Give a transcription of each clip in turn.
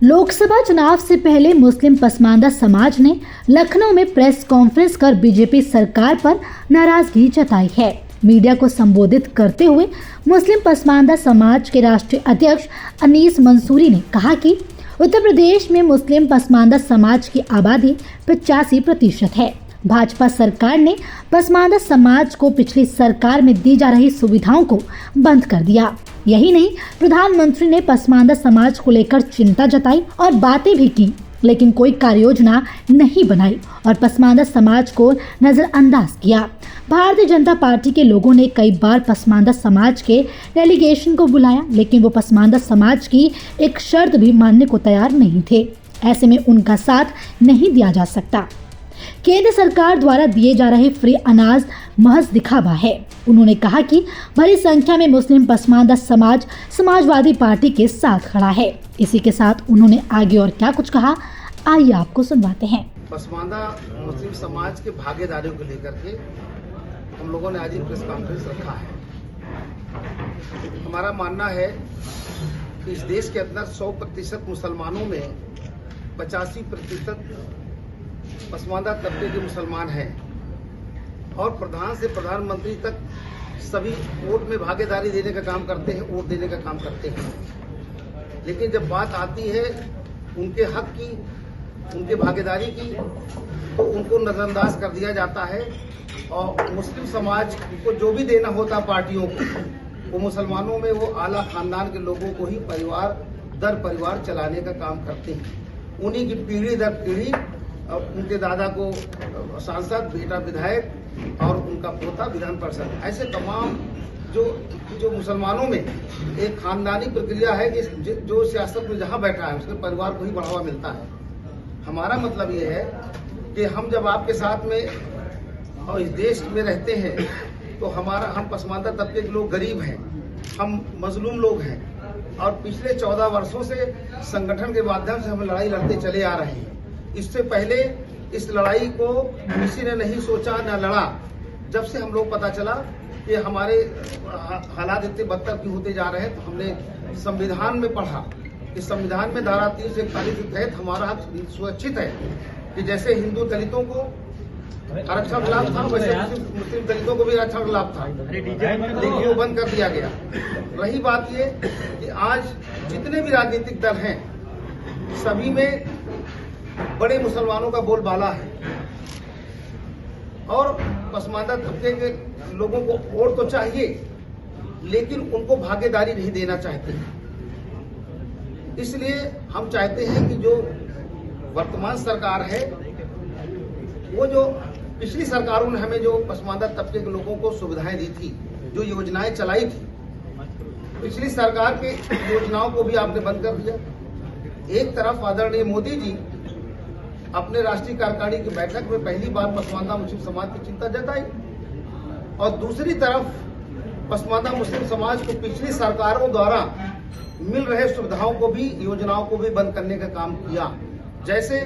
लोकसभा चुनाव से पहले मुस्लिम पसमानदा समाज ने लखनऊ में प्रेस कॉन्फ्रेंस कर बीजेपी सरकार पर नाराजगी जताई है। मीडिया को संबोधित करते हुए मुस्लिम पसमानदा समाज के राष्ट्रीय अध्यक्ष अनीस मंसूरी ने कहा कि उत्तर प्रदेश में मुस्लिम पसमानदा समाज की आबादी 85% है। भाजपा सरकार ने पसमानदा समाज को पिछली सरकार में दी जा रही सुविधाओं को बंद कर दिया। यही नहीं, प्रधानमंत्री ने पसमानदा समाज को लेकर चिंता जताई और बातें भी की, लेकिन कोई कार्य योजना नहीं बनाई और पसमानदा समाज को नजरअंदाज किया। भारतीय जनता पार्टी के लोगों ने कई बार पसमानदा समाज के डेलीगेशन को बुलाया, लेकिन वो पसमानदा समाज की एक शर्त भी मानने को तैयार नहीं थे। ऐसे में उनका साथ नहीं दिया जा सकता। केंद्र सरकार द्वारा दिए जा रहे फ्री अनाज महज दिखावा है। उन्होंने कहा कि बड़ी संख्या में मुस्लिम पसमानदा समाज समाजवादी पार्टी के साथ खड़ा है। इसी के साथ उन्होंने आगे और क्या कुछ कहा, आइए आपको सुनवाते हैं। पसमानदा मुस्लिम समाज के भागीदारियों को लेकर के हम लोगों ने आज प्रेस कॉन्फ्रेंस रखा है। हमारा मानना है कि इस देश के अंदर 100% मुसलमानों में 85% पसमानदा तबके के मुसलमान हैं और प्रधान से प्रधानमंत्री तक सभी वोट में भागीदारी देने का काम करते हैं, वोट देने का काम करते हैं। लेकिन जब बात आती है उनके हक की, उनके भागीदारी की, तो उनको नजरअंदाज कर दिया जाता है और मुस्लिम समाज को जो भी देना होता पार्टियों को, वो मुसलमानों में वो आला खानदान के लोगों को ही परिवार दर परिवार चलाने का काम करते हैं। उन्हीं की पीढ़ी दर पीढ़ी, उनके दादा को सांसद, बेटा विधायक और उनका पोता विधान परिषद, ऐसे तमाम जो मुसलमानों में एक खानदानी प्रक्रिया है कि जो सियासत में जहां बैठा है उसके परिवार को ही बढ़ावा मिलता है। हमारा मतलब ये है कि हम जब आपके साथ में और इस देश में रहते हैं तो हम पसमानदा तबके के लोग गरीब हैं, हम मजलूम लोग हैं और पिछले 14 वर्षों से संगठन के माध्यम से हम लड़ाई लड़ते चले आ रहे हैं। इससे पहले इस लड़ाई को किसी ने नहीं सोचा न लड़ा। जब से हम लोग पता चला कि हमारे हालात इतने बदतर क्यों होते जा रहे हैं, तो हमने संविधान में पढ़ा कि संविधान में धारा 341 के तहत हमारा हक सुरक्षित है कि जैसे हिंदू दलितों को आरक्षण लाभ था वैसे मुस्लिम दलितों को भी आरक्षण लाभ था, लेकिन वो बंद कर दिया गया। रही बात ये कि आज जितने भी राजनीतिक दल हैं सभी में बड़े मुसलमानों का बोलबाला है और पसमानदा तबके के लोगों को वोट तो चाहिए लेकिन उनको भागीदारी नहीं देना चाहते। इसलिए हम चाहते हैं कि जो वर्तमान सरकार है वो जो पिछली सरकारों ने हमें जो पसमानदा तबके के लोगों को सुविधाएं दी थी, जो योजनाएं चलाई थी, पिछली सरकार के योजनाओं को भी आपने बंद कर दिया। एक तरफ आदरणीय मोदी जी अपने राष्ट्रीय कार्यकारिणी की बैठक में पहली बार पसमानदा मुस्लिम समाज की चिंता जताई और दूसरी तरफ पसमानदा मुस्लिम समाज को पिछली सरकारों द्वारा मिल रहे सुविधाओं को भी, योजनाओं को भी बंद करने का काम किया। जैसे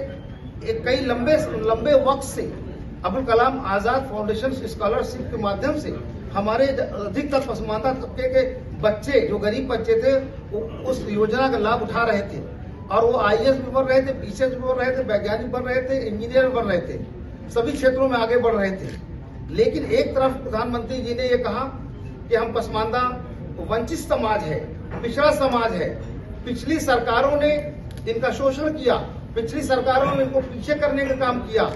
एक कई लंबे वक्त से अब्दुल कलाम आजाद फाउंडेशन स्कॉलरशिप के माध्यम से हमारे अधिकतर पसमानदा तबके के बच्चे, जो गरीब बच्चे थे, वो उस योजना का लाभ उठा रहे थे और वो IAS भी बन रहे थे, PCS भी बन रहे थे, वैज्ञानिक बन रहे थे, इंजीनियर भी बन रहे थे, सभी क्षेत्रों में आगे बढ़ रहे थे। लेकिन एक तरफ प्रधानमंत्री जी ने ये कहा कि हम पसमानदा वंचित समाज है, पिछड़ा समाज है, पिछली सरकारों ने इनका शोषण किया, पिछली सरकारों ने इनको पीछे करने का काम किया।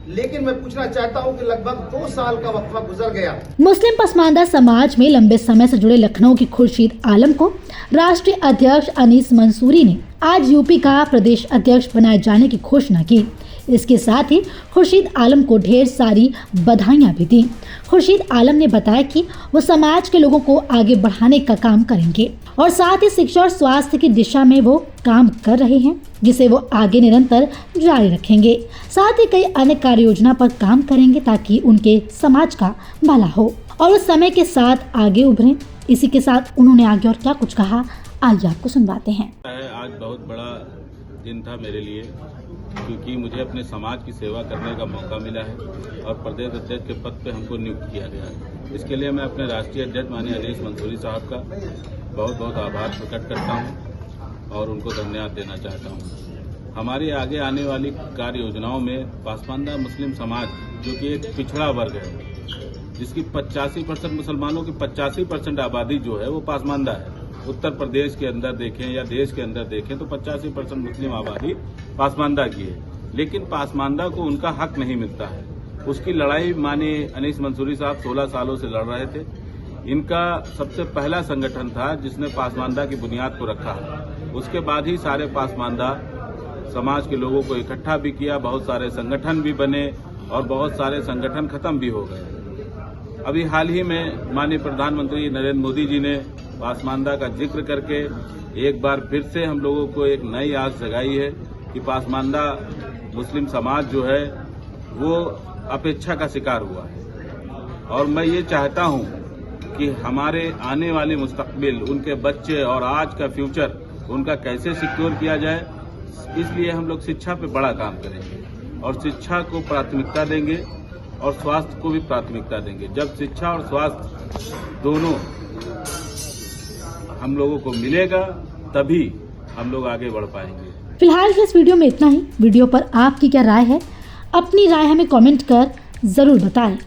लेकिन मैं पूछना चाहता हूं कि लगभग 2 साल का वक्फा गुजर गया। मुस्लिम पसमानदा समाज में लंबे समय से जुड़े लखनऊ के खुर्शीद आलम को राष्ट्रीय अध्यक्ष अनीस मंसूरी ने आज यूपी का प्रदेश अध्यक्ष बनाए जाने की घोषणा की। इसके साथ ही खुर्शीद आलम को ढेर सारी बधाइयां भी दी। खुर्शीद आलम ने बताया कि वो समाज के लोगों को आगे बढ़ाने का काम करेंगे और साथ ही शिक्षा और स्वास्थ्य की दिशा में वो काम कर रहे हैं, जिसे वो आगे निरंतर जारी रखेंगे। साथ ही कई अन्य कार्य योजना पर काम करेंगे ताकि उनके समाज का भला हो और उस समय के साथ आगे उभरें। इसी के साथ उन्होंने आगे और क्या कुछ कहा, आइए आपको सुनवाते हैं। आज बहुत बड़ा दिन था मेरे लिए, क्योंकि मुझे अपने समाज की सेवा करने का मौका मिला है और प्रदेश अध्यक्ष के पद पे हमको नियुक्त किया गया है। इसके लिए मैं अपने राष्ट्रीय अध्यक्ष माननीय अनीस मंसूरी साहब का बहुत बहुत आभार प्रकट करता हूं और उनको धन्यवाद देना चाहता हूँ। हमारी आगे आने वाली कार्य योजनाओं में पासमानदा मुस्लिम समाज, जो कि एक पिछड़ा वर्ग है, जिसकी 85% मुसलमानों की 85% आबादी जो है वो पासमानदा है। उत्तर प्रदेश के अंदर देखें या देश के अंदर देखें तो 85% मुस्लिम आबादी पासमानदा की है, लेकिन पासमानदा को उनका हक नहीं मिलता है। उसकी लड़ाई माननीय अनीस मंसूरी साहब 16 सालों से लड़ रहे थे। इनका सबसे पहला संगठन था जिसने पासमानदा की बुनियाद को रखा। उसके बाद ही सारे पासमानदा समाज के लोगों को इकट्ठा भी किया, बहुत सारे संगठन भी बने और बहुत सारे संगठन खत्म भी हो गए। अभी हाल ही में माननीय प्रधानमंत्री नरेंद्र मोदी जी ने पासमानदा का जिक्र करके एक बार फिर से हम लोगों को एक नई आस जगाई है कि पासमानदा मुस्लिम समाज जो है वो अपेक्षा का शिकार हुआ है। और मैं ये चाहता हूँ कि हमारे आने वाले मुस्तकबिल, उनके बच्चे और आज का फ्यूचर उनका कैसे सिक्योर किया जाए, इसलिए हम लोग शिक्षा पे बड़ा काम करेंगे और शिक्षा को प्राथमिकता देंगे और स्वास्थ्य को भी प्राथमिकता देंगे। जब शिक्षा और स्वास्थ्य दोनों हम लोगों को मिलेगा तभी हम लोग आगे बढ़ पाएंगे। फिलहाल इस वीडियो में इतना ही। वीडियो पर आपकी क्या राय है, अपनी राय हमें कमेंट कर जरूर बताएं।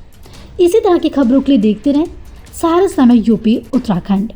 इसी तरह की खबरों के लिए देखते रहें सहारा समय यूपी उत्तराखंड।